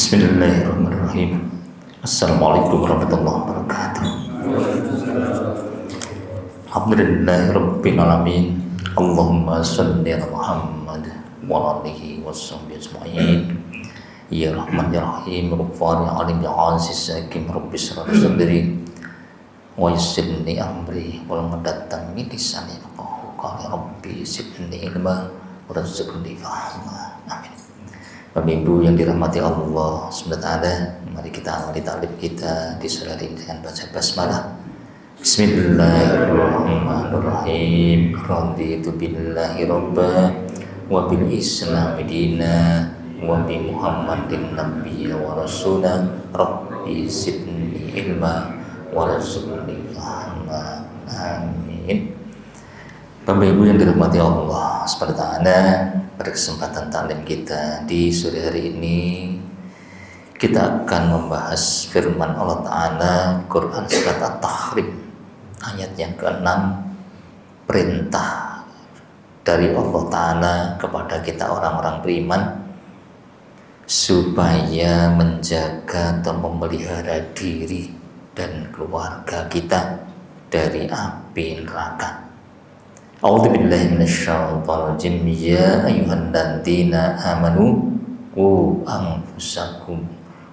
Bismillahirrahmanirrahim. Assalamualaikum warahmatullahi wabarakatuh. Alhamdulillahirabbil alamin. Allahumma shalli ala Muhammad wa alihi washabbihi ajma'in. Ya Rahman ya Rahim, Rabbana ya Alim ya Aziz Hakim, Rabbi shrah li sadri wa yassir li amri wal mudaththir min lisani yafqahu qawli. Rabbi zidni ilma warzuqni fahma. Amin. Bapak Ibu yang dirahmati Allah SWT, mari kita awali ta'lim kita di sore hari dengan baca basmalah. Bismillahirrahmanirrahim. Raditu billahi rabba wa bil islami dina wa bi Muhammadin nabiyya wa rasula. Rabbi zidni ilma warzuqni fahma. Amin. Bapak Ibu yang dirahmati Allah SWT, pada kesempatan taklim kita di sore hari ini kita akan membahas firman Allah Ta'ala, Quran surat At-Tahrim ayat yang ke-6, perintah dari Allah Ta'ala kepada kita orang-orang beriman supaya menjaga atau memelihara diri dan keluarga kita dari api neraka. A'udzubillahi minasyaitonirrajim. Ya ayyuhalladzina amanu qu anfusakum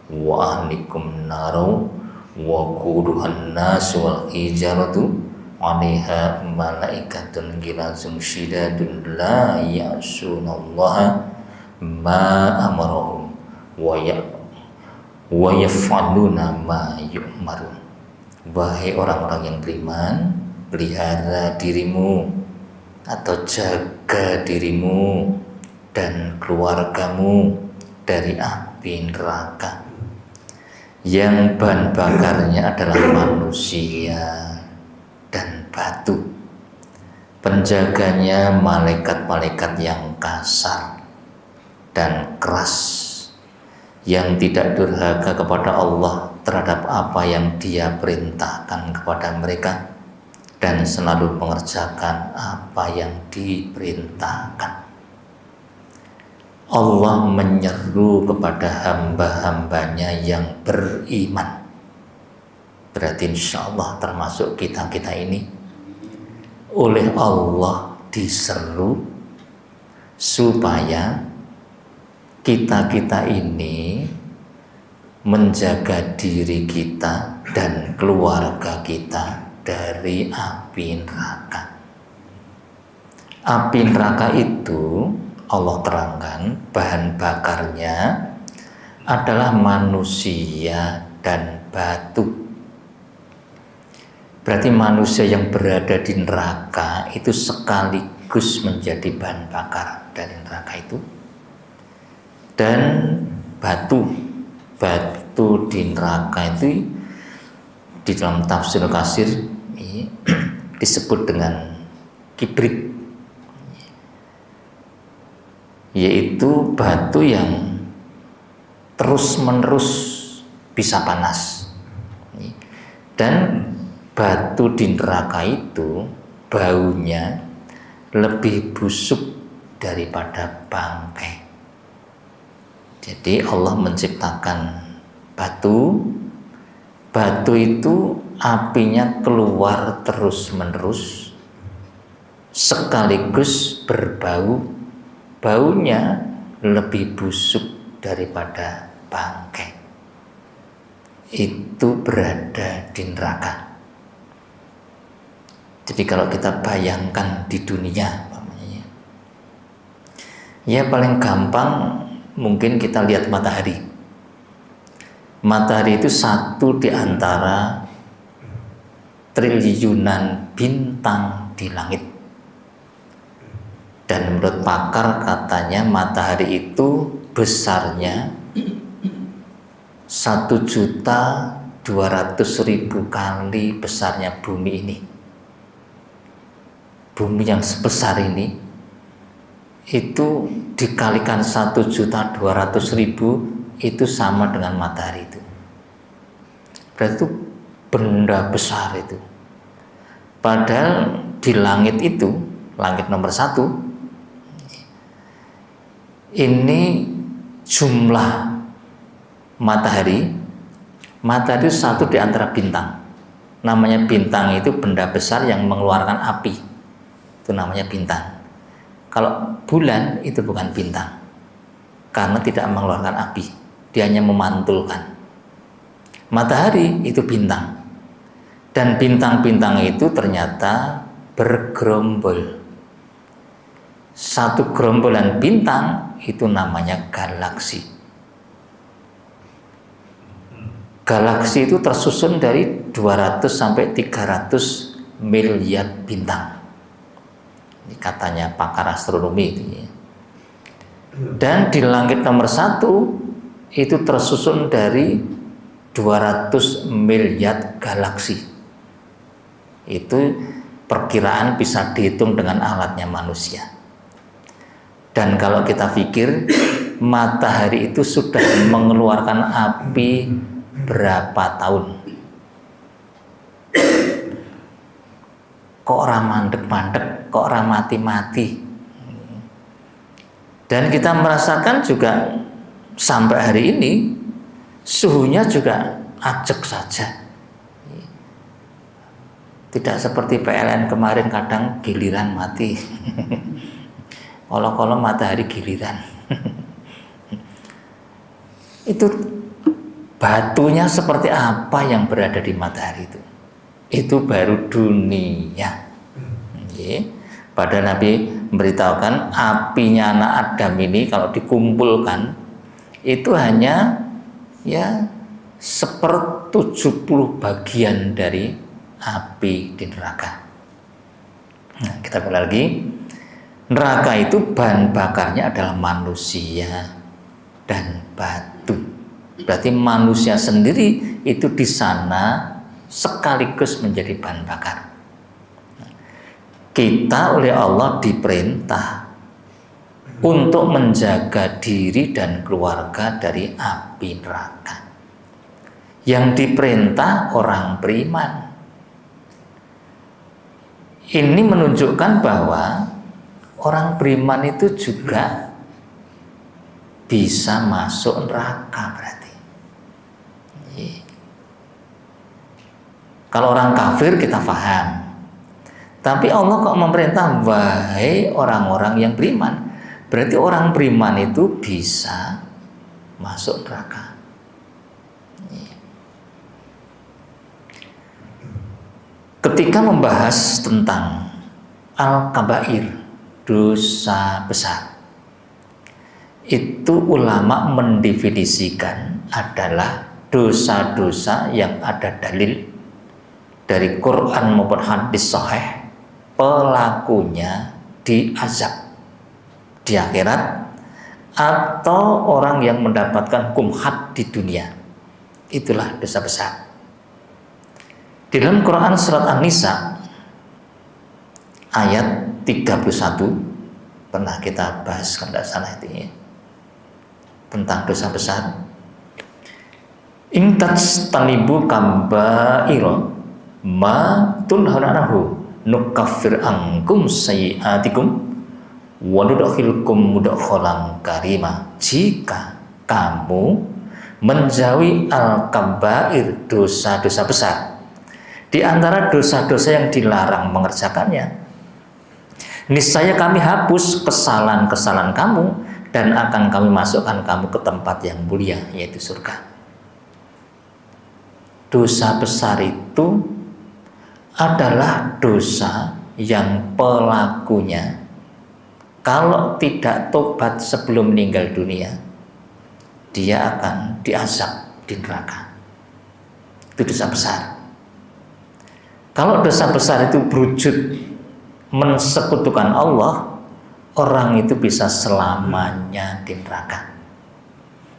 wa ahlikum naro wa quduhan nas wal hijaratu 'alaiha malaikatun ghilazun syidadun la ya'sunallaha ma amarahum wa yaf'aluna ma yu'marun. Wahai orang-orang yang beriman, pelihara dirimu atau jaga dirimu dan keluargamu dari api neraka yang bahan bakarnya adalah manusia dan batu. Penjaganya malaikat-malaikat yang kasar dan keras, yang tidak durhaka kepada Allah terhadap apa yang Dia perintahkan kepada mereka dan selalu mengerjakan apa yang diperintahkan. Allah menyeru kepada hamba-hambanya yang beriman. Berarti insya Allah termasuk kita-kita ini oleh Allah diseru supaya kita-kita ini menjaga diri kita dan keluarga kita dari api neraka. Api neraka itu Allah terangkan bahan bakarnya adalah manusia dan batu. Berarti manusia yang berada di neraka itu sekaligus menjadi bahan bakar dari neraka itu. Dan batu di neraka itu di dalam tafsir Katsir disebut dengan kibrit, yaitu batu yang terus-menerus bisa panas. Dan batu di neraka itu baunya lebih busuk daripada bangkai. Jadi Allah menciptakan batu itu apinya keluar terus-menerus sekaligus berbau. Baunya lebih busuk daripada bangkai. Itu berada di neraka. Jadi kalau kita bayangkan di dunia, ya paling gampang mungkin kita lihat matahari. Matahari itu satu di antara triliunan bintang di langit. Dan menurut pakar katanya matahari itu besarnya 1.200.000 kali besarnya bumi ini. Bumi yang sebesar ini itu dikalikan 1.200.000 itu sama dengan matahari itu. Berarti itu benda besar itu. Padahal di langit itu, langit nomor 1, ini jumlah matahari. Matahari itu satu di antara bintang. Namanya bintang itu benda besar yang mengeluarkan api. Itu namanya bintang. Kalau bulan itu bukan bintang, karena tidak mengeluarkan api. Dia hanya memantulkan. Matahari itu bintang. Dan bintang-bintang itu ternyata bergerombol. Satu gerombolan bintang itu namanya galaksi. Galaksi itu tersusun dari 200 sampai 300 miliar bintang. Ini katanya pakar astronomi itu ya. Dan di langit nomor 1 itu tersusun dari 200 miliar galaksi. Itu perkiraan bisa dihitung dengan alatnya manusia. Dan kalau kita pikir matahari itu sudah mengeluarkan api berapa tahun? Kok orang mandek-mandek, kok orang mati-mati? Dan kita merasakan juga sampai hari ini suhunya juga ajek saja. Tidak seperti PLN kemarin kadang giliran mati. Kalau matahari giliran. Itu batunya seperti apa yang berada di matahari itu? Itu baru dunia. Padahal Nabi memberitahukan apinya anak Adam ini kalau dikumpulkan itu hanya ya 1/70 bagian dari api di neraka. Nah, kita kembali lagi. Neraka itu bahan bakarnya adalah manusia dan batu. Berarti manusia sendiri itu di sana sekaligus menjadi bahan bakar. Kita oleh Allah diperintah untuk menjaga diri dan keluarga dari api neraka. Yang diperintah orang beriman. Ini menunjukkan bahwa orang beriman itu juga bisa masuk neraka berarti. Kalau orang kafir kita paham. Tapi Allah kok memerintah wahai orang-orang yang beriman. Berarti orang beriman itu bisa masuk neraka. Ketika membahas tentang al-kabair, dosa besar, itu ulama mendefinisikan adalah dosa-dosa yang ada dalil dari Quran maupun hadis sahih, pelakunya diazab di akhirat atau orang yang mendapatkan hukum had di dunia. Itulah dosa besar. Di dalam Quran surat An-Nisa ayat 31 pernah kita bahas kalau tidak salah itu ya, tentang dosa besar. In tajtanibu kaba'ira ma tunhauna anhu nukaffir ankum sayyi'atikum wa nudkhilkum mudkhalan karima. Jika kamu menjauhi al-kabair, dosa-dosa besar, di antara dosa-dosa yang dilarang mengerjakannya, niscaya kami hapus kesalahan-kesalahan kamu dan akan kami masukkan kamu ke tempat yang mulia, yaitu surga. Dosa besar itu adalah dosa yang pelakunya kalau tidak tobat sebelum meninggal dunia, dia akan diazab di neraka. Itu dosa besar. Kalau dosa besar itu berwujud mensekutukan Allah, orang itu bisa selamanya di neraka.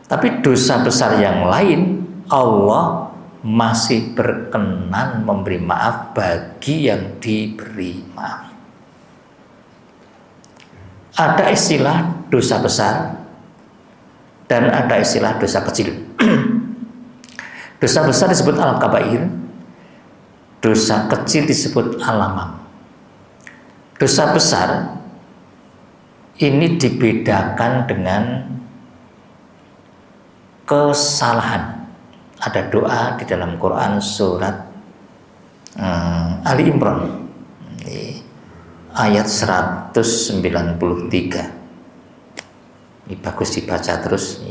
Tapi dosa besar yang lain, Allah masih berkenan memberi maaf bagi yang diberi maaf. Ada istilah dosa besar dan ada istilah dosa kecil. Dosa besar disebut al-kabair, dosa kecil disebut al-lamam. Dosa besar ini dibedakan dengan kesalahan. Ada doa di dalam Quran surat Ali Imran ayat 193. Ini bagus dibaca terus.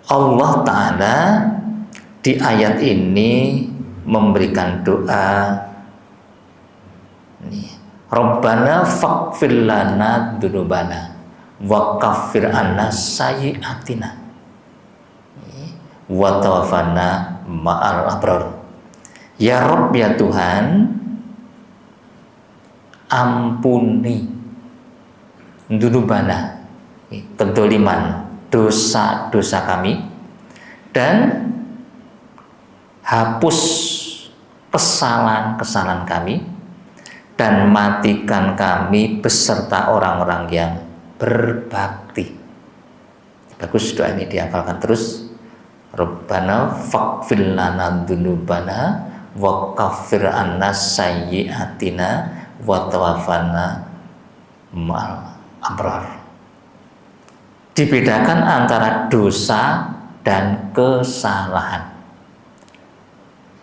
Allah Ta'ala di ayat ini memberikan doa, Rabbana faghfir lana dzunubana wa kaffir anna sayyi'atina wa tawaffana ma'al abrar. Ya Rabb, ya Tuhan, ampuni dzunubana, kedoliman, dosa-dosa kami, dan hapus kesalahan-kesalahan kami, dan matikan kami beserta orang-orang yang berbakti. Bagus doa ini dihafalkan terus. Rabbana faghfir lana dzunubana wa kaffir anna sayyi'atina wa tawaffana ma'al abrar. Dibedakan antara dosa dan kesalahan.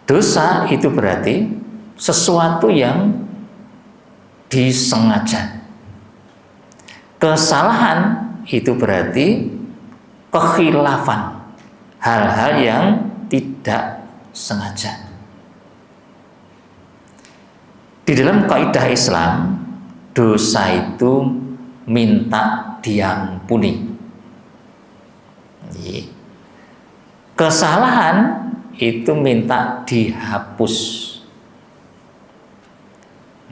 Dosa itu berarti sesuatu yang disengaja. Kesalahan itu berarti kekhilafan, hal-hal yang tidak sengaja. Di dalam kaidah Islam, dosa itu minta diampuni. Kesalahan itu minta dihapus.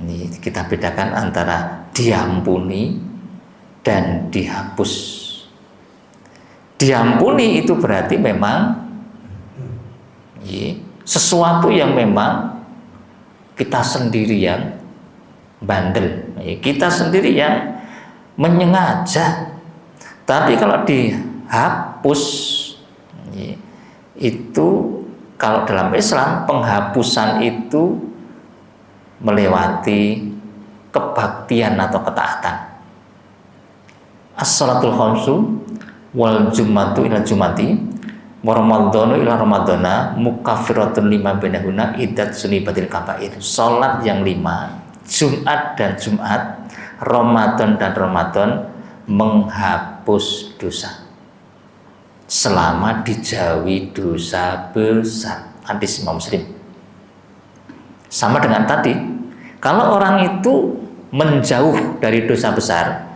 Ini kita bedakan antara diampuni dan dihapus. Diampuni itu berarti memang sesuatu yang memang kita sendiri yang bandel, kita sendiri yang menyengaja. Tapi kalau dihapus, itu kalau dalam Islam penghapusan itu melewati kebaktian atau ketaatan. As-salatul khamsu wal jumatu ila jumati wa ramadhanu ila ramadhana mukaffiratun lima bainahunna iddat sunibatil kabair. Salat yang 5, Jumat dan Jumat, Ramadan dan Ramadan menghapus dosa selama dijauhi dosa besar. Hadis Imam Muslim. Sama dengan tadi, kalau orang itu menjauh dari dosa besar,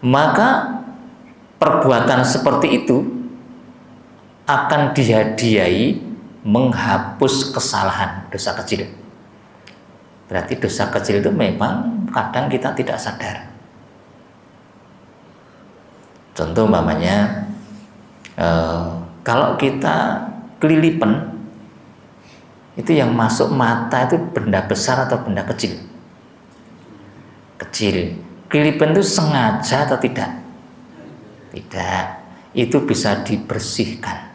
maka perbuatan seperti itu akan dihadiahi menghapus kesalahan dosa kecil. Berarti dosa kecil itu memang kadang kita tidak sadar. Contoh umpamanya, kalau kita kelilipan, itu yang masuk mata itu benda besar atau benda kecil? Kecil. Kelilipan itu sengaja atau tidak? Tidak. Itu bisa dibersihkan,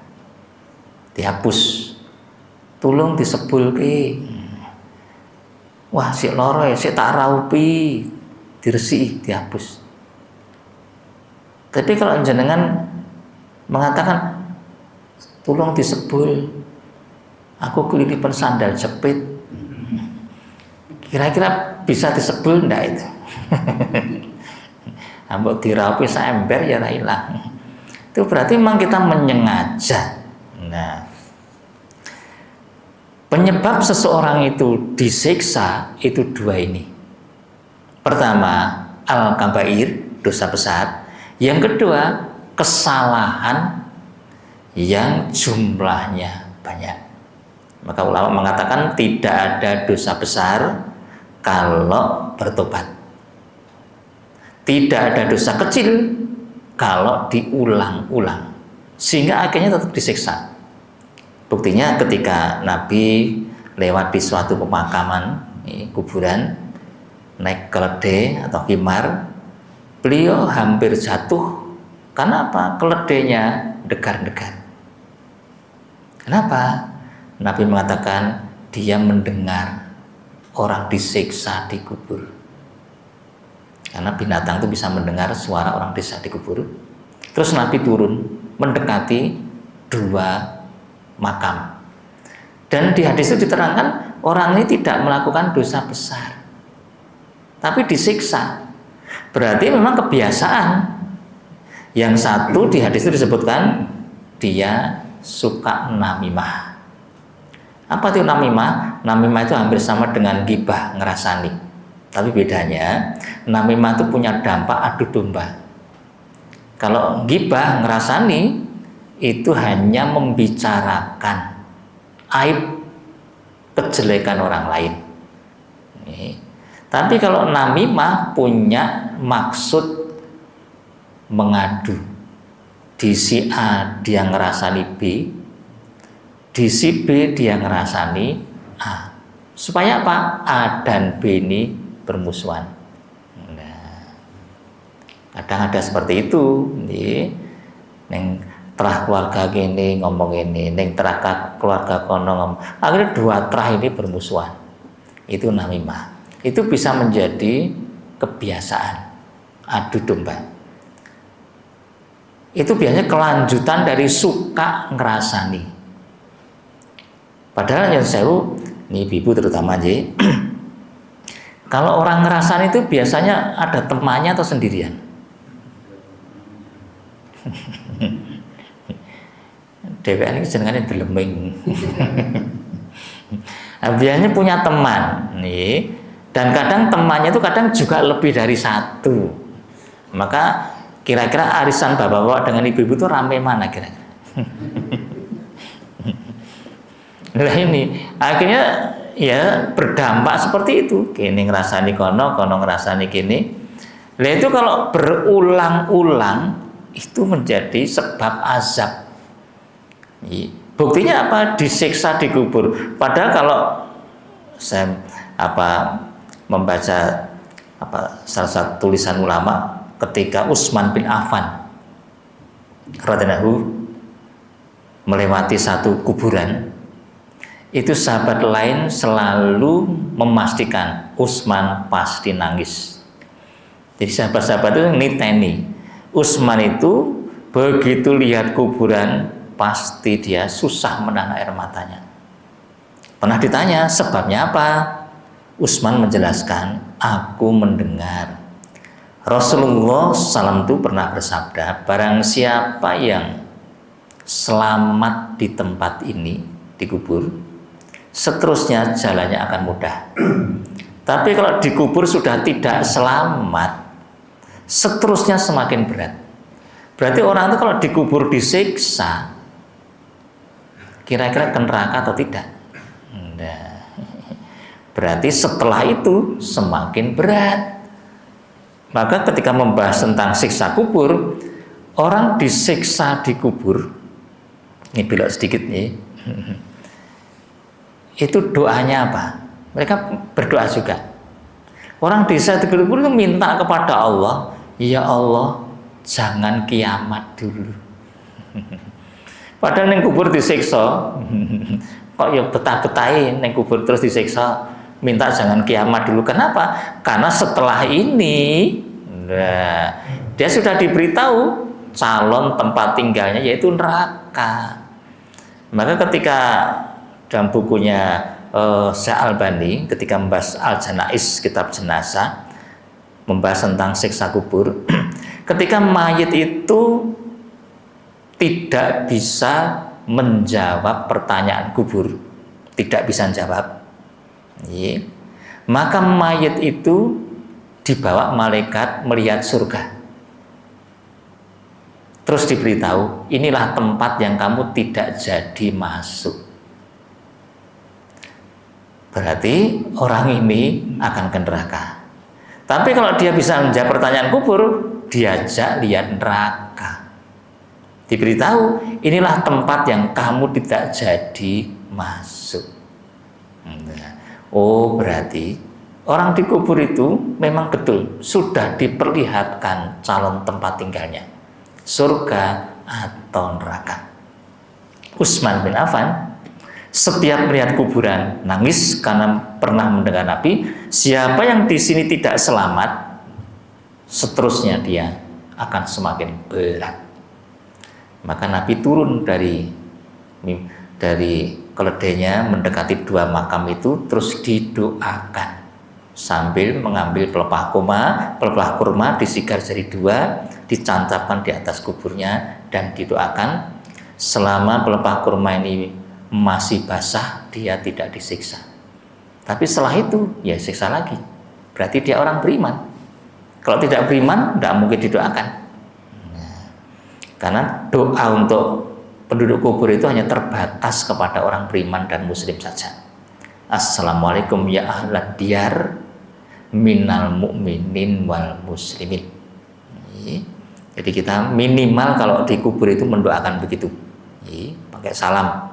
dihapus. Tulung disebulke. Wah, si loro ya, si tak raupi, diresiki, dihapus. Tapi kalau jenengan mengatakan tulung disebul, aku kelilipan sandal jepit, kira-kira bisa disebul enggak itu? Ambok diraupi saember ya tak hilang. Itu berarti memang kita menyengaja. Nah, penyebab seseorang itu disiksa itu dua ini. Pertama, al-kabair, dosa besar. Yang kedua, kesalahan yang jumlahnya banyak. Maka ulama mengatakan tidak ada dosa besar kalau bertobat. Tidak ada dosa kecil kalau diulang-ulang, sehingga akhirnya tetap disiksa. Buktinya ketika Nabi lewat di suatu pemakaman, kuburan, naik keledai atau himar, beliau hampir jatuh. Karena apa? Keledainya degar-degar. Kenapa? Nabi mengatakan dia mendengar orang disiksa di kubur. Karena binatang itu bisa mendengar suara orang disiksa di kubur. Terus Nabi turun mendekati dua makam. Dan di hadis itu diterangkan orang ini tidak melakukan dosa besar, tapi disiksa. Berarti memang kebiasaan. Yang satu di hadis itu disebutkan dia suka namimah. Apa itu namimah? Namimah itu hampir sama dengan ghibah, ngerasani. Tapi bedanya, namimah itu punya dampak adu domba. Kalau ghibah, ngerasani, itu hanya membicarakan aib, kejelekan orang lain. Tapi kalau namimah punya maksud mengadu. Di si A dia ngerasani B, di si B dia ngerasani A. Supaya apa? A dan B ini bermusuhan. Nah, kadang ada seperti itu. Neng terah keluarga gini ngomong ini, neng terah keluarga kono ngomong. Akhirnya dua terah ini bermusuhan. Itu namimah. Itu bisa menjadi kebiasaan adu domba. Itu biasanya kelanjutan dari suka ngerasani. Padahal yang sewu, ini ibu terutama aja. Kalau orang ngerasani itu biasanya ada temannya atau sendirian? DPN ini jenengannya deleming. Biasanya punya teman, nih, dan kadang temannya itu kadang juga lebih dari satu. Maka kira-kira arisan bapak-bapak dengan ibu-ibu itu rame mana kira-kira? Nah ini akhirnya ya berdampak seperti itu. Kini ngerasani kono, kono ngerasani kini. Nah itu kalau berulang-ulang itu menjadi sebab azab. Buktinya apa? Disiksa, dikubur. Padahal kalau saya membaca salah satu tulisan ulama ketika Utsman bin Affan radhiyallahu melewati satu kuburan, itu sahabat lain selalu memastikan Utsman pasti nangis. Jadi sahabat-sahabat itu niteni Utsman itu begitu lihat kuburan pasti dia susah menahan air matanya. Pernah ditanya sebabnya apa? Utsman menjelaskan, aku mendengar Rasulullah SAW itu pernah bersabda, barang siapa yang selamat di tempat ini, dikubur, seterusnya jalannya akan mudah. Tapi kalau dikubur sudah tidak selamat, seterusnya semakin berat. Berarti orang itu kalau dikubur disiksa, kira-kira ke neraka atau tidak? Nah, berarti setelah itu semakin berat. Maka ketika membahas tentang siksa kubur, orang disiksa di kubur, ini belok sedikit nih, itu doanya apa? Mereka berdoa juga. Orang disiksa di kubur itu minta kepada Allah, ya Allah, jangan kiamat dulu. Padahal neng kubur disiksa, kok ya betah-betahin neng kubur terus disiksa. Minta jangan kiamat dulu. Kenapa? Karena setelah ini, nah, dia sudah diberitahu calon tempat tinggalnya yaitu neraka. Maka ketika dalam bukunya Syekh Albani ketika membahas Al-Janaiz, kitab jenazah, membahas tentang siksa kubur, ketika mayit itu tidak bisa menjawab pertanyaan kubur, tidak bisa menjawab, maka mayit itu dibawa malaikat melihat surga. Terus diberitahu, inilah tempat yang kamu tidak jadi masuk. Berarti orang ini akan ke neraka. Tapi kalau dia bisa menjawab pertanyaan kubur, diajak lihat neraka. Diberitahu, inilah tempat yang kamu tidak jadi masuk. Oh, berarti orang dikubur itu memang betul sudah diperlihatkan calon tempat tinggalnya, surga atau neraka. Utsman bin Affan setiap melihat kuburan nangis karena pernah mendengar Nabi, siapa yang di sini tidak selamat, seterusnya dia akan semakin berat. Maka Nabi turun dari dari keledainya mendekati dua makam itu, terus didoakan sambil mengambil pelepah kurma disigar jadi dua, dicancapkan di atas kuburnya dan didoakan selama pelepah kurma ini masih basah dia tidak disiksa. Tapi setelah itu ya siksa lagi. Berarti dia orang beriman. Kalau tidak beriman tidak mungkin didoakan. Karena doa untuk penduduk kubur itu hanya terbatas kepada orang beriman dan muslim saja. Assalamualaikum ya ahlad diyar minal mu'minin wal muslimin. Jadi kita minimal kalau di kubur itu mendoakan begitu, pakai salam.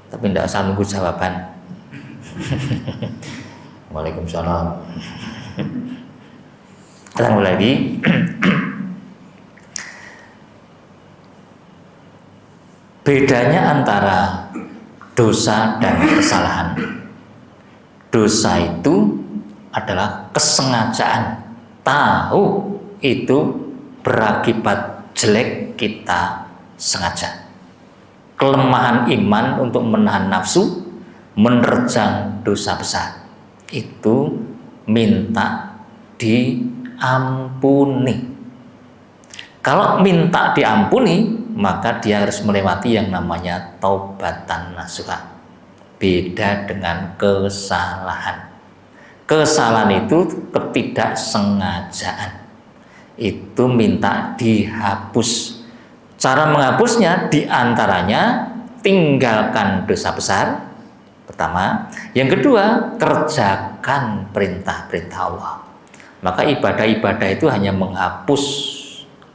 Tapi tidak usah nunggu jawaban. Waalaikumsalam. Kita mulai lagi. Bedanya antara dosa dan kesalahan. Dosa itu adalah kesengajaan, tahu itu berakibat jelek kita sengaja. Kelemahan iman untuk menahan nafsu, menerjang dosa besar, itu minta diampuni. Kalau minta diampuni, maka dia harus melewati yang namanya taubatan nasuha. Beda dengan kesalahan. Kesalahan itu ketidaksengajaan. Itu minta dihapus. Cara menghapusnya diantaranya tinggalkan dosa besar. Pertama. Yang kedua, kerjakan perintah-perintah Allah. Maka ibadah-ibadah itu hanya menghapus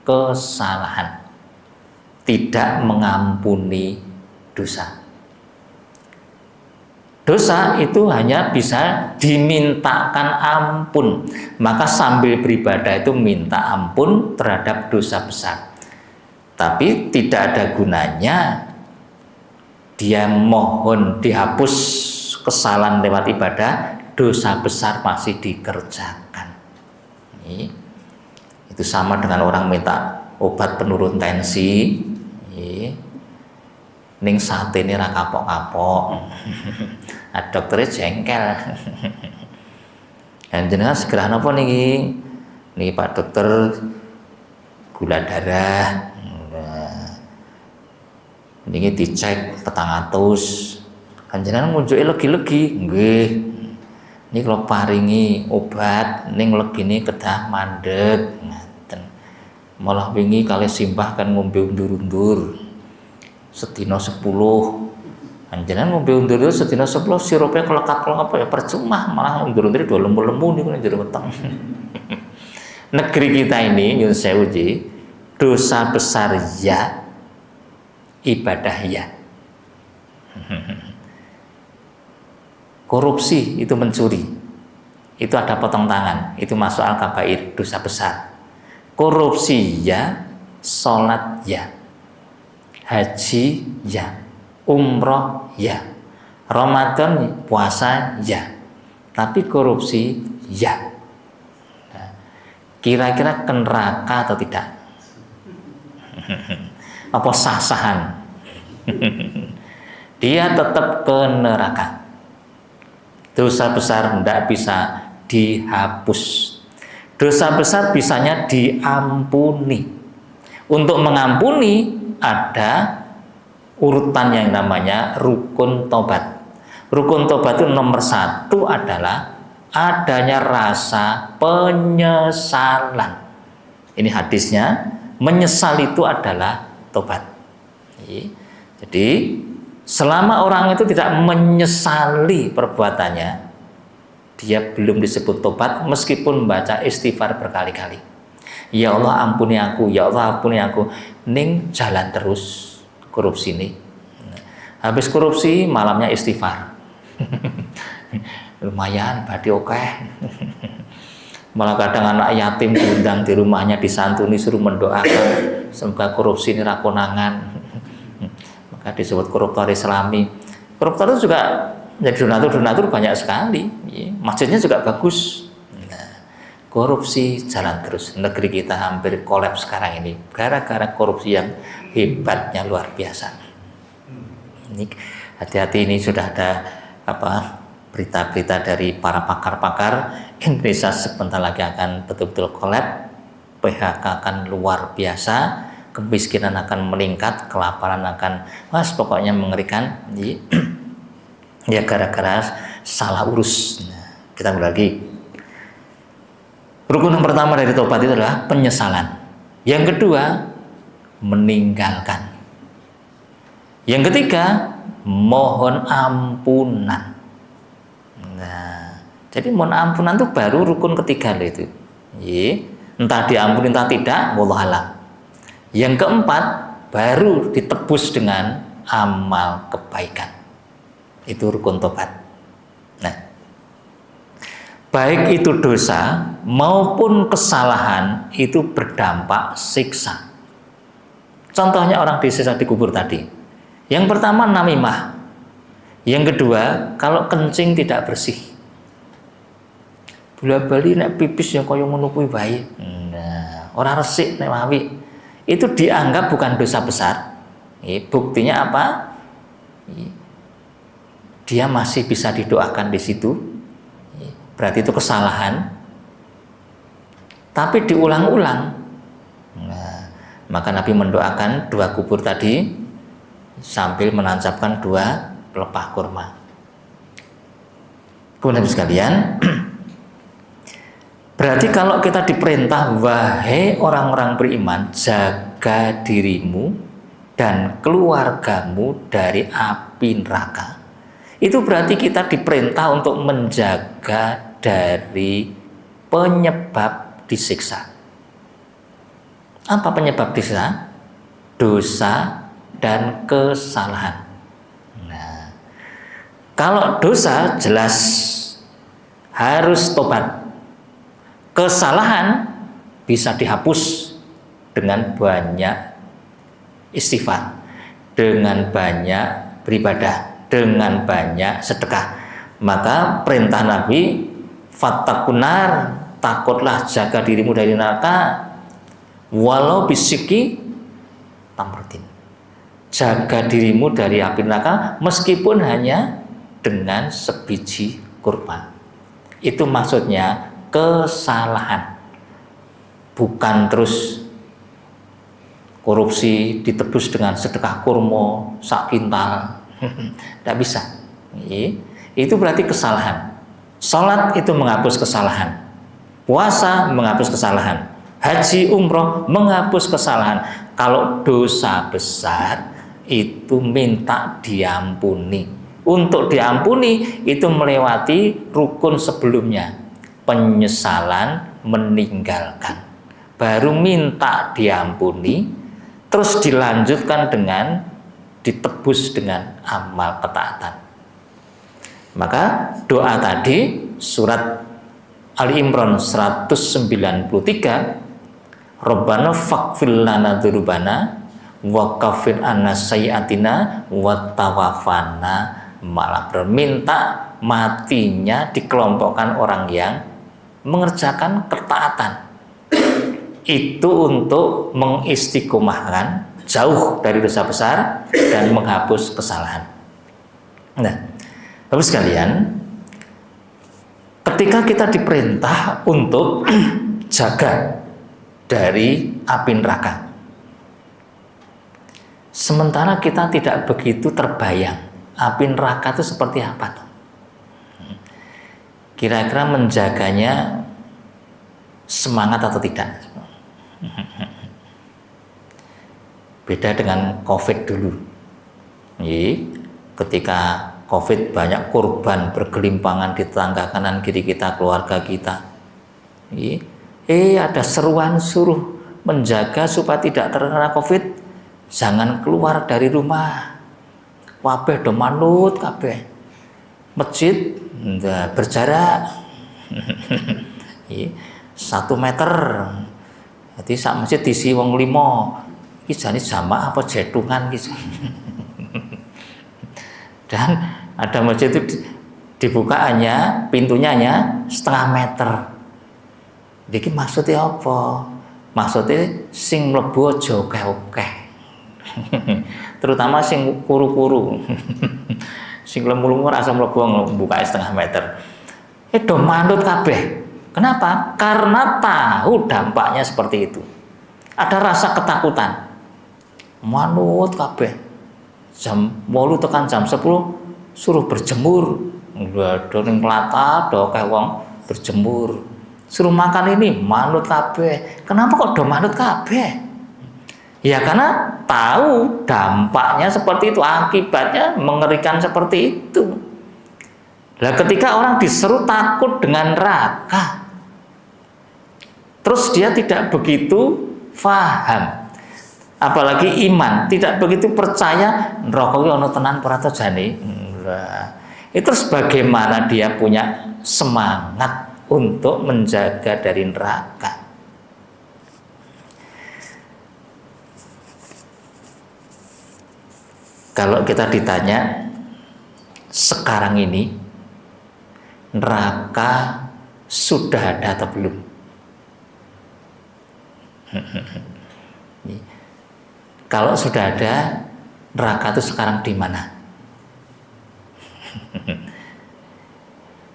kesalahan, tidak mengampuni dosa. Dosa itu hanya bisa dimintakan ampun. Maka sambil beribadah itu minta ampun terhadap dosa besar. Tapi tidak ada gunanya dia mohon dihapus kesalahan lewat ibadah, dosa besar masih dikerjakan. Itu sama dengan orang minta obat penurun tensi, ning sate ini ra kapok-kapok. Dokternya jengkel. Dan jenengan segera napa niki? Niki Pak Dokter gula darah. Niki dicek 400. Jenengan ngunjuki legi-legi, nggih. Niki kula paringi obat ning legine kedah mandeg. Ngaten. Malah wingi kalih simbah kan ngombe undur-undur. Sedina 10. Anjenan ngombe undur sedina 10 sirupnya kelekat-kelekat apa ya percuma, malah undur-undur do lemu-lemu niku nang jero weteng. Negeri kita ini nyuwun sewu ji, dosa besar ya, ibadah ya. Korupsi itu mencuri, itu ada potong tangan, itu masuk al-kabair, dosa besar. Korupsi ya, sholat ya, haji ya, umroh ya, Ramadan puasa ya, tapi korupsi ya. Kira-kira ke neraka atau tidak? Apa sah-sahan? Dia tetap ke neraka. Dosa besar tidak bisa dihapus. Dosa besar bisanya diampuni. Untuk mengampuni ada urutan yang namanya rukun tobat. Rukun tobat itu nomor 1 adalah adanya rasa penyesalan. Ini hadisnya, menyesal itu adalah tobat. Jadi selama orang itu tidak menyesali perbuatannya, dia belum disebut tobat meskipun membaca istighfar berkali-kali. Ya Allah ampuni aku, ya Allah ampuni aku. Ning jalan terus korupsi ini. Habis korupsi malamnya istighfar. Lumayan berarti oke. Malah kadang anak yatim diundang di rumahnya, disantuni, suruh mendoakan semoga korupsi ini rakonangan. Maka disebut koruptor Islami. Koruptor itu juga jadi donatur banyak sekali. Masjidnya juga bagus. Korupsi jalan terus. Negeri kita hampir kolaps sekarang ini gara-gara korupsi yang hebatnya luar biasa. Ini hati-hati, ini sudah ada berita-berita dari para pakar-pakar. Indonesia sebentar lagi akan betul-betul collapse, PHK akan luar biasa, kemiskinan akan meningkat, kelaparan akan pokoknya mengerikan. Ya gara-gara salah urus. Nah, kita mulai lagi. Rukun yang pertama dari tobat itu adalah penyesalan. Yang kedua, meninggalkan. Yang ketiga, mohon ampunan. Nah, jadi mohon ampunan itu baru rukun ketiga loh itu. Entah diampuni entah tidak, wallahu a'lam. Yang keempat, baru ditebus dengan amal kebaikan. Itu rukun tobat. Nah, baik itu dosa maupun kesalahan itu berdampak siksa. Contohnya orang disiksa di kubur tadi. Yang pertama namimah. Yang kedua, kalau kencing tidak bersih. Bola-bali nek pipis yang kaya ngono kuwi bae. Nah, ora resik nek wawi. Itu dianggap bukan dosa besar. Buktinya apa? Dia masih bisa didoakan di situ. Berarti itu kesalahan. Tapi diulang-ulang. Nah, maka Nabi mendoakan dua kubur tadi sambil menancapkan dua pelepah kurma. Kemudian sekalian, berarti kalau kita diperintah, wahai orang-orang beriman, jaga dirimu dan keluargamu dari api neraka. Itu berarti kita diperintah untuk menjaga dari penyebab disiksa. Apa penyebab disiksa? Dosa dan kesalahan. Nah, kalau dosa jelas harus tobat. Kesalahan bisa dihapus dengan banyak istighfar, dengan banyak beribadah, dengan banyak sedekah. Maka perintah Nabi, fattakunar, takutlah, jaga dirimu dari neraka, walau bisiki tamratin. Jaga dirimu dari api neraka meskipun hanya dengan sebiji kurma. Itu maksudnya kesalahan, bukan terus korupsi ditebus dengan sedekah kurma sak kintal. Tidak bisa. Itu berarti kesalahan. Salat itu menghapus kesalahan. Puasa menghapus kesalahan. Haji umroh menghapus kesalahan. Kalau dosa besar itu minta diampuni. Untuk diampuni itu melewati rukun sebelumnya. Penyesalan, meninggalkan. Baru minta diampuni, terus dilanjutkan dengan ditebus dengan amal ketaatan. Maka doa tadi surat Ali Imran 193, Rabbana faghfir lana dzunubana wa kaffir anna sayyi'atina wa tawaffana ma'al abrar. Minta matinya dikelompokkan orang yang mengerjakan ketaatan. Itu untuk mengistiqomahkan jauh dari dosa besar dan menghapus kesalahan. Nah, Bapak sekalian, ketika kita diperintah untuk jaga dari api neraka, sementara kita tidak begitu terbayang api neraka itu seperti apa tuh? Kira-kira menjaganya semangat atau tidak? Beda dengan COVID dulu. Ketika COVID banyak korban bergelimpangan di tetangga kanan kiri kita, keluarga kita. Ada seruan suruh menjaga supaya tidak terkena COVID. Jangan keluar dari rumah. Kabeh do manut kabeh. Masjid berjarak 1 meter. Jadi sak masjid diisi wong 5. Iki jane jamaah apa jetungan gitu. Dan ada masjid itu dibukaannya, pintunya hanya 0,5 meter. Jadi maksudnya apa? Maksudnya sing mlebu aja akeh-akeh. Terutama sing kuru-kuru. Sing lemu-lemu rasa mlebu buka 1,5 meter. Do manut kabeh. Kenapa? Karena tahu dampaknya seperti itu. Ada rasa ketakutan. Manut kabeh. Jam 8 tekan jam 10 suruh berjemur. Do ning Klata do akeh wong berjemur. Suruh makan ini manut kabeh. Kenapa kok do manut kabeh? Ya karena tahu dampaknya seperti itu, akibatnya mengerikan seperti itu. Nah, ketika orang diseru takut dengan neraka, terus dia tidak begitu faham, apalagi iman, tidak begitu percaya neraka iki ana tenan para jane. Itu terus bagaimana dia punya semangat untuk menjaga dari neraka. Kalau kita ditanya sekarang ini neraka sudah ada atau belum? Kalau sudah ada, neraka itu sekarang di mana?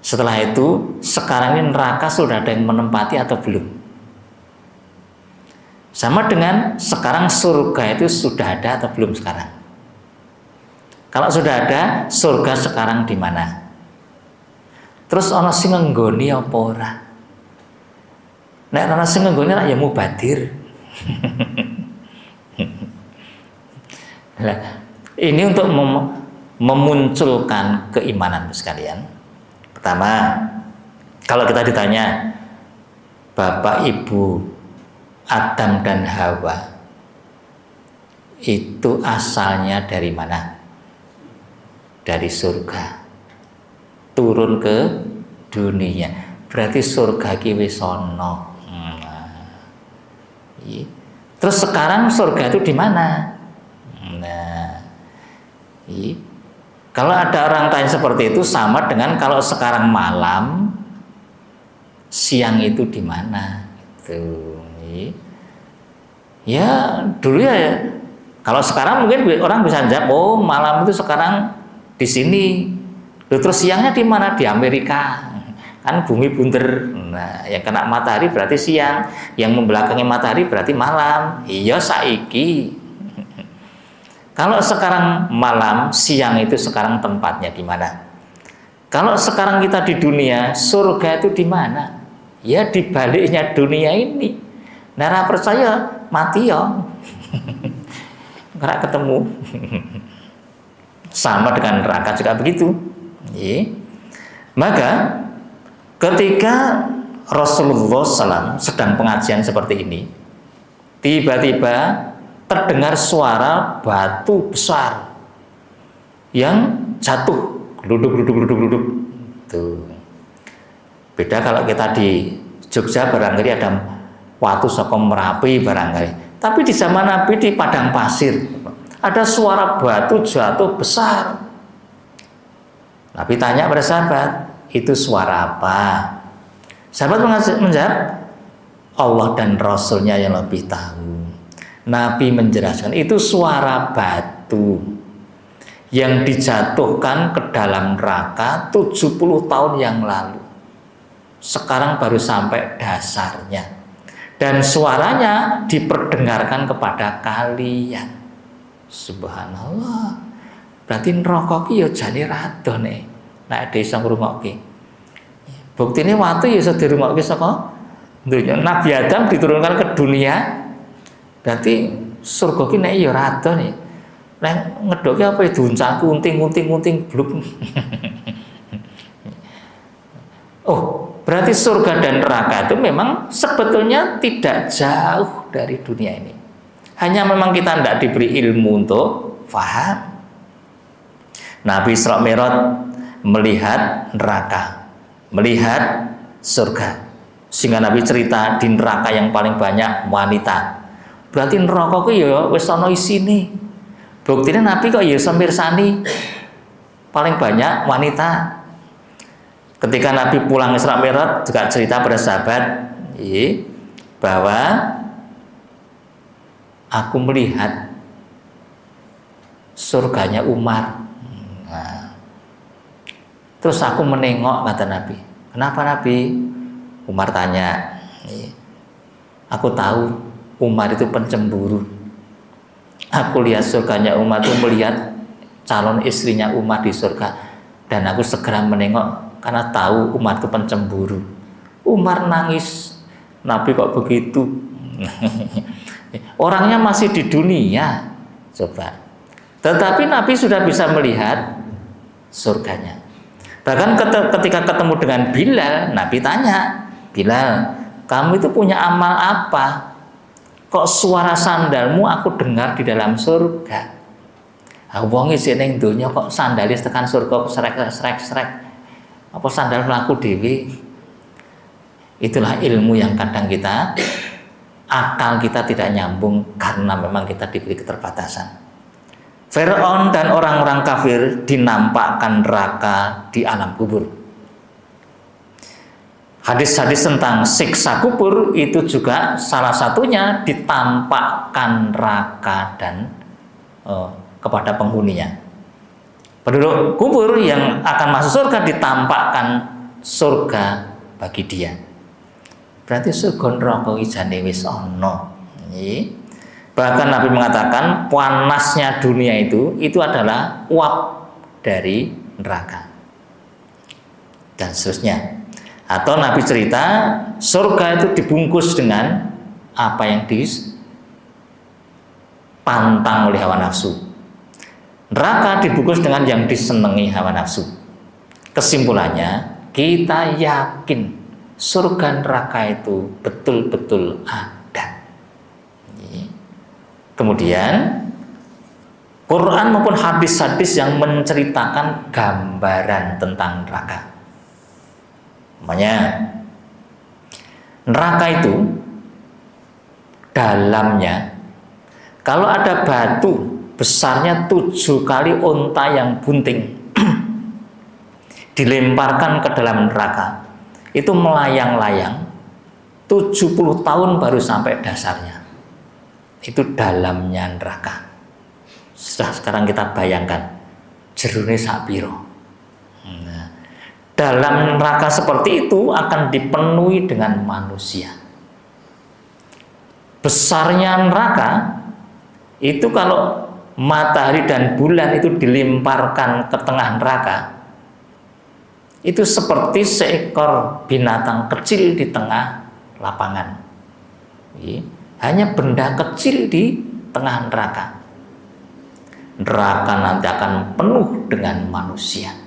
Setelah itu, sekarang ini neraka sudah ada yang menempati atau belum? Sama dengan sekarang surga itu sudah ada atau belum sekarang? Kalau sudah ada, surga sekarang di mana? Terus ana sing ngenggoni apa ora? Nek ana sing ngenggoni ya mubadir. Nah, ini untuk memunculkan keimanan sekalian. Pertama, kalau kita ditanya Bapak Ibu Adam dan Hawa itu asalnya dari mana? Dari surga. Turun ke dunia. Berarti surga ki wis ana. Terus sekarang surga itu di mana? Kalau ada orang tanya seperti itu, sama dengan kalau sekarang malam, siang itu di mana? Gitu. Ya dulu ya. Kalau sekarang mungkin orang bisa jawab, oh malam itu sekarang di sini. Terus siangnya di mana? Di Amerika. Kan bumi bunder. Nah, yang kena matahari berarti siang, yang membelakangi matahari berarti malam. Iya saiki. Kalau sekarang malam, siang itu sekarang tempatnya di mana? Kalau sekarang kita di dunia, surga itu di mana? Ya di baliknya dunia ini. Nara percaya mati ya. Nggak ketemu. Sama dengan neraka juga begitu. Maka ketika Rasulullah SAW sedang pengajian seperti ini, tiba-tiba terdengar suara batu besar yang jatuh, gluduk. Tuh. Beda kalau kita di Jogja barangkali ada watu saka Merapi barangkali. Tapi di zaman Nabi di padang pasir ada suara batu jatuh besar. Nabi tanya pada sahabat, itu suara apa? Sahabat menjawab, Allah dan Rasulnya yang lebih tahu. Nabi menjelaskan itu suara batu yang dijatuhkan ke dalam neraka 70 tahun yang lalu. Sekarang baru sampai dasarnya. Dan suaranya diperdengarkan kepada kalian. Subhanallah. Berarti neraka ki ya jane rado nek desa ngrungokke. Buktine watu ya iso dirungokke saka dunya. Nabi Adam diturunkan ke dunia. Berarti surga ki nek ya rada nih. Nek ngedoke apa ya diuncang unting bluk. Oh, berarti surga dan neraka itu memang sebetulnya tidak jauh dari dunia ini. Hanya memang kita tidak diberi ilmu untuk faham. Nabi Isra Mi'raj melihat neraka, melihat surga. Sehingga Nabi cerita di neraka yang paling banyak wanita. Berarti neraka ku ya wis ana isine. Buktine Nabi kok ya iso mirsani paling banyak wanita. Ketika Nabi pulang Isra Mi'raj juga cerita pada sahabat bahwa aku melihat surganya Umar. Nah, terus aku menengok, kata Nabi. Kenapa Nabi? Umar tanya. Aku tahu Umar itu pencemburu. Aku lihat surganya Umar itu melihat calon istrinya Umar di surga, dan aku segera menengok karena tahu Umar itu pencemburu. Umar nangis. Nabi kok begitu? Orangnya masih di dunia, coba. Tetapi Nabi sudah bisa melihat surganya. Bahkan ketika ketemu dengan Bilal, Nabi tanya, Bilal, kamu itu punya amal apa? Kok suara sandalmu aku dengar di dalam surga? Wong iki ning donya kok sandalis tekan surga srek. Apa sandal mlaku dhewe? Itulah ilmu yang kadang akal kita tidak nyambung karena memang kita diberi keterbatasan. Fir'aun dan orang-orang kafir dinampakkan neraka di alam kubur. Hadis-hadis tentang siksa kubur itu juga salah satunya ditampakkan neraka dan kepada penghuninya. Penduduk kubur yang akan masuk surga ditampakkan surga bagi dia. Berarti surga neraka ijane wis ana. Bahkan Nabi mengatakan panasnya dunia itu adalah uap dari neraka. Dan seterusnya. Atau Nabi cerita surga itu dibungkus dengan apa yang dipantang oleh hawa nafsu. Neraka dibungkus dengan yang disenangi hawa nafsu. Kesimpulannya, kita yakin surga neraka itu betul-betul ada. Kemudian Quran maupun hadis-hadis yang menceritakan gambaran tentang neraka. Namanya neraka itu dalamnya, kalau ada batu besarnya 7 kali unta yang bunting dilemparkan ke dalam neraka, itu melayang-layang 70 tahun baru sampai dasarnya. Itu dalamnya neraka. Sekarang kita bayangkan jerone sak piro. Nah, dalam neraka seperti itu akan dipenuhi dengan manusia. Besarnya neraka itu kalau matahari dan bulan itu dilemparkan ke tengah neraka, itu seperti seekor binatang kecil di tengah lapangan. Hanya benda kecil di tengah neraka. Neraka nanti akan penuh dengan manusia.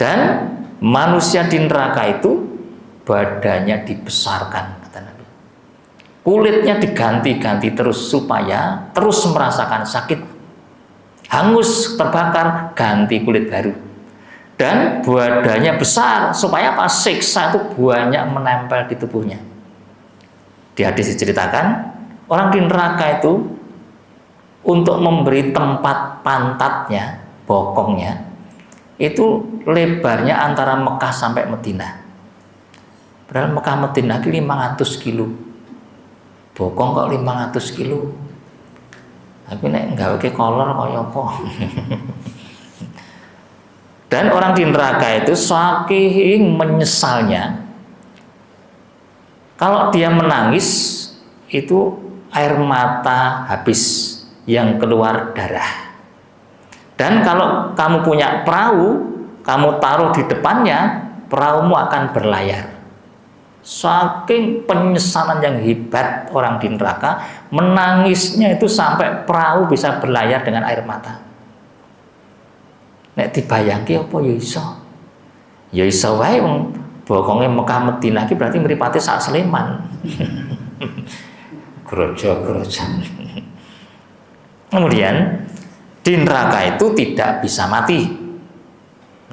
Dan manusia di neraka itu badannya dibesarkan, kata Nabi. Kulitnya diganti-ganti terus supaya terus merasakan sakit. Hangus, terbakar, ganti kulit baru. Dan badannya besar supaya apa? Siksa itu banyak menempel di tubuhnya. Di hadis diceritakan orang di neraka itu untuk memberi tempat pantatnya, bokongnya, itu lebarnya antara Mekah sampai Madinah. Padahal Mekah Madinah itu 500 kilo. Bokong kok 500 kilo. Tapi nek gawe ke kolor kaya apa? Dan orang di neraka itu saking menyesalnya, kalau dia menangis itu air mata habis yang keluar darah. Dan kalau kamu punya perahu, kamu taruh di depannya, perahumu akan berlayar. Saking penyesalan yang hebat orang di neraka, menangisnya itu sampai perahu bisa berlayar dengan air mata. Nek dibayangke apa ya iso? Ya iso wae wong bokonge Mekah Madinah iki berarti mripate sak Sleman. Grojo-grojo. Kemudian di neraka itu tidak bisa mati.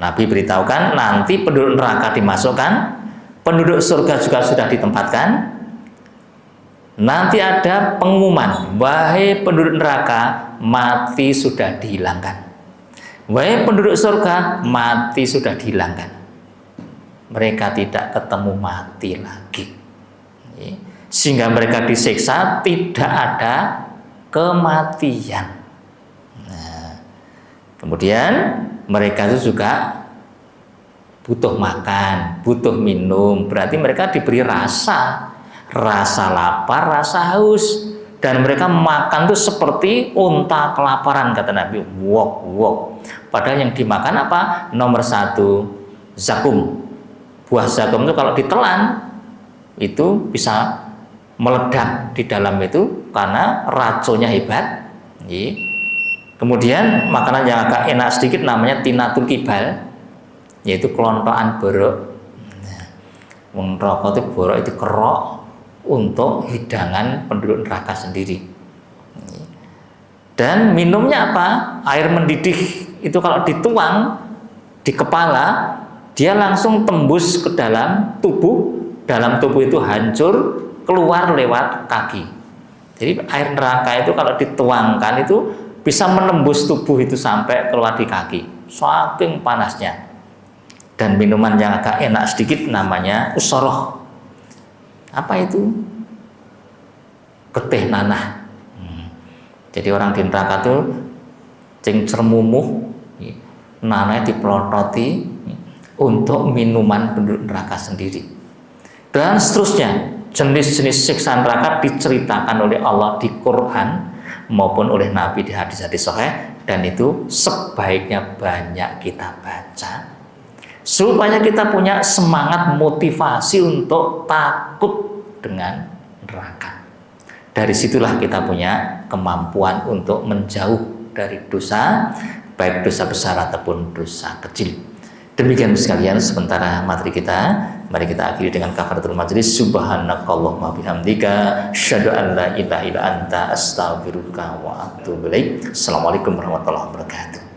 Nabi beritahukan nanti penduduk neraka dimasukkan, penduduk surga juga sudah ditempatkan. Nanti ada pengumuman, wahai penduduk neraka, mati sudah dihilangkan. Wahai penduduk surga, mati sudah dihilangkan. Mereka tidak ketemu mati lagi. Sehingga mereka disiksa tidak ada kematian. Nah, Kemudian mereka itu juga butuh makan, butuh minum. Berarti mereka diberi rasa lapar, rasa haus. Dan mereka makan tuh seperti unta kelaparan, kata Nabi. Wok, wok. Padahal yang dimakan apa? Nomor 1, zakum. Buah zakum itu kalau ditelan itu bisa meledak di dalam itu karena racunnya hebat. Kemudian makanan yang agak enak sedikit namanya tinatul kibal, yaitu kelontokan borok. Wong rokok itu borok itu kerok untuk hidangan penduduk neraka sendiri. Dan minumnya apa? Air mendidih itu kalau dituang di kepala, dia langsung tembus ke dalam tubuh. Dalam tubuh itu hancur, keluar lewat kaki. Jadi air neraka itu kalau dituangkan itu bisa menembus tubuh itu sampai keluar di kaki. Saking panasnya. Dan minuman yang agak enak sedikit namanya usoroh. Apa itu? Getih nanah. Jadi orang di neraka itu cing cermumuh, nanahnya dipelototi untuk minuman penduduk neraka sendiri. Dan seterusnya, jenis-jenis siksa neraka diceritakan oleh Allah di Quran maupun oleh Nabi di hadis-hadis sahih, dan itu sebaiknya banyak kita baca supaya kita punya semangat motivasi untuk takut dengan neraka. Dari situlah kita punya kemampuan untuk menjauh dari dosa, baik dosa besar ataupun dosa kecil. Demikian sekalian sementara materi kita, mari kita akhiri dengan kafaratul majlis. Subhanakallahumma bihamdika asyhadu an la ilaha illa anta astaghfiruka wa atubu ilaik. Assalamualaikum warahmatullahi wabarakatuh.